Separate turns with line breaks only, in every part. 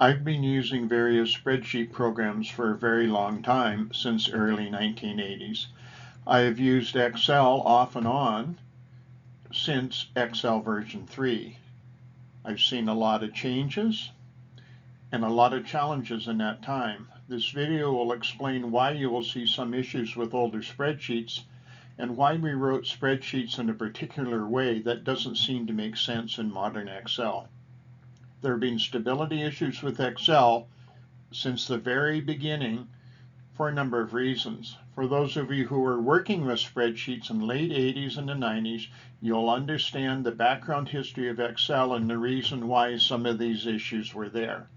I've been using various spreadsheet programs for a very long time, since early 1980s. I have used Excel off and on since Excel version 3. I've seen a lot of changes and a lot of challenges in that time. This video will explain why you will see some issues with older spreadsheets and why we wrote spreadsheets in a particular way that doesn't seem to make sense in modern Excel. There have been stability issues with Excel since the very beginning for a number of reasons. For those of you who were working with spreadsheets in the late 80s and the 90s, you'll understand the background history of Excel and the reason why some of these issues were there.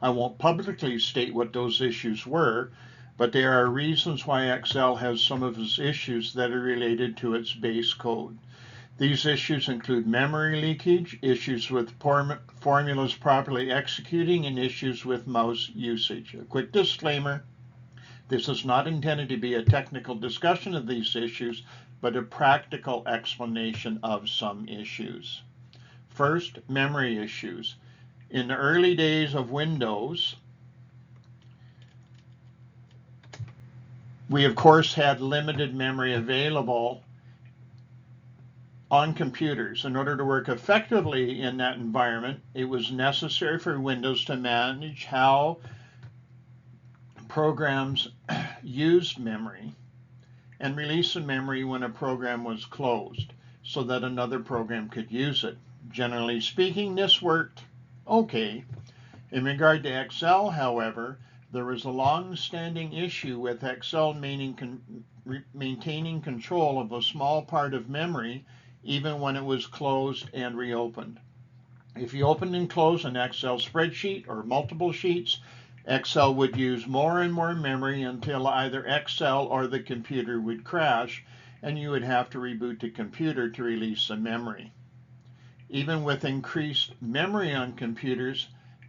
I won't publicly state what those issues were, but there are reasons why Excel has some of its issues that are related to its base code. These issues include memory leakage, issues with formulas properly executing, and issues with mouse usage. A quick disclaimer, this is not intended to be a technical discussion of these issues, but a practical explanation of some issues. First, memory issues. In the early days of Windows, we of course had limited memory available on computers. In order to work effectively in that environment, it was necessary for Windows to manage how programs used memory and release the memory when a program was closed so that another program could use it. Generally speaking, this worked okay. In regard to Excel, however, there was a long-standing issue with Excel maintaining control of a small part of memory even when it was closed and reopened. If you opened and closed an Excel spreadsheet or multiple sheets, Excel would use more and more memory until either Excel or the computer would crash, and you would have to reboot the computer to release the memory. Even with increased memory on computers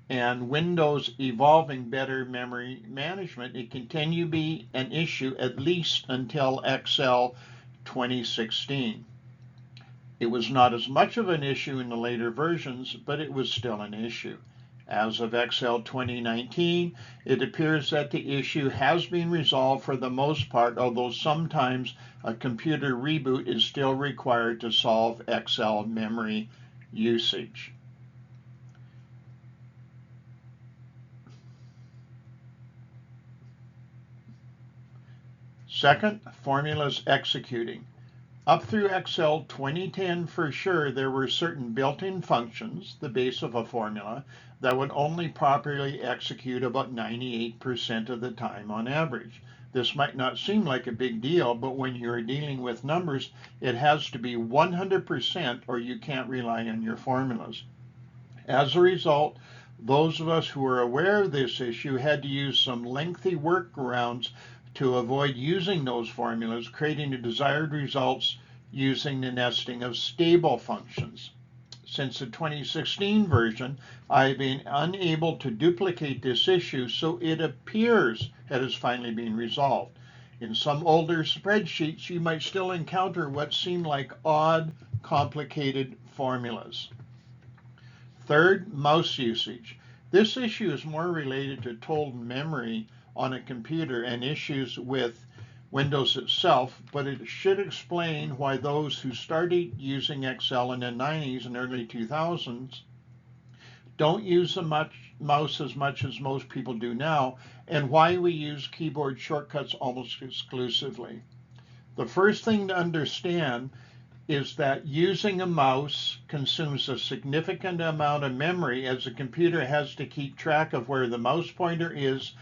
and Windows evolving better memory management, it continued to be an issue at least until Excel 2016. It was not as much of an issue in the later versions, but it was still an issue. As of Excel 2019, it appears that the issue has been resolved for the most part, although sometimes a computer reboot is still required to solve Excel memory usage. Second, formulas executing. Up through Excel 2010, for sure, there were certain built-in functions, the base of a formula, that would only properly execute about 98% of the time on average. This might not seem like a big deal, but when you're dealing with numbers, it has to be 100% or you can't rely on your formulas. As a result, those of us who were aware of this issue had to use some lengthy workarounds to avoid using those formulas, creating the desired results using the nesting of stable functions. Since the 2016 version, I've been unable to duplicate this issue, so it appears it has finally been resolved. In some older spreadsheets, you might still encounter what seem like odd, complicated formulas. Third, mouse usage. This issue is more related to total memory on a computer and issues with Windows itself, but it should explain why those who started using Excel in the 90s and early 2000s don't use the mouse as much as most people do now, and why we use keyboard shortcuts almost exclusively. The first thing to understand is that using a mouse consumes a significant amount of memory, as the computer has to keep track of where the mouse pointer is,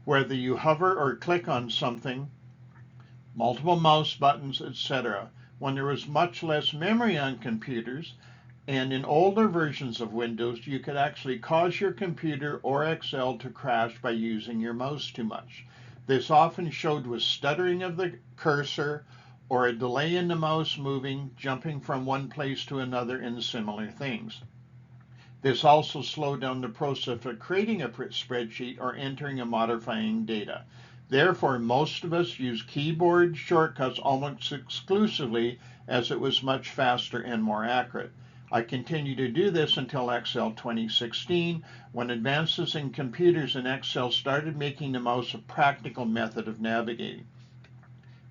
whether you hover or click on something, multiple mouse buttons, etc. When there was much less memory on computers, and in older versions of Windows, you could actually cause your computer or Excel to crash by using your mouse too much. This often showed with stuttering of the cursor or a delay in the mouse moving, jumping from one place to another, and similar things. This also slowed down the process of creating a spreadsheet or entering and modifying data. Therefore, most of us use keyboard shortcuts almost exclusively, as it was much faster and more accurate. I continued to do this until Excel 2016, when advances in computers and Excel started making the most practical method of navigating.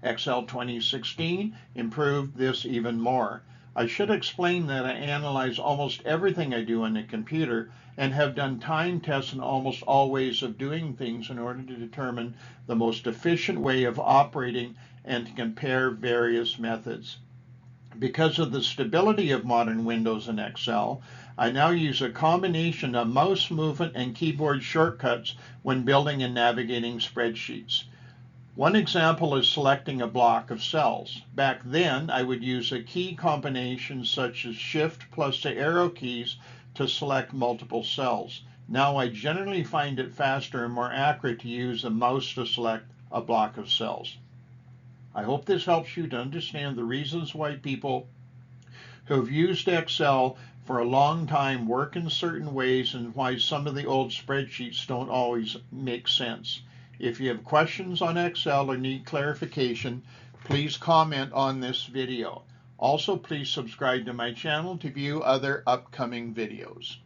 Excel 2016 improved this even more. I should explain that I analyze almost everything I do on the computer and have done time tests in almost all ways of doing things in order to determine the most efficient way of operating and to compare various methods. Because of the stability of modern Windows and Excel, I now use a combination of mouse movement and keyboard shortcuts when building and navigating spreadsheets. One example is selecting a block of cells. Back then, I would use a key combination such as Shift plus the arrow keys to select multiple cells. Now I generally find it faster and more accurate to use the mouse to select a block of cells. I hope this helps you to understand the reasons why people who have used Excel for a long time work in certain ways and why some of the old spreadsheets don't always make sense. If you have questions on Excel or need clarification, please comment on this video. Also, please subscribe to my channel to view other upcoming videos.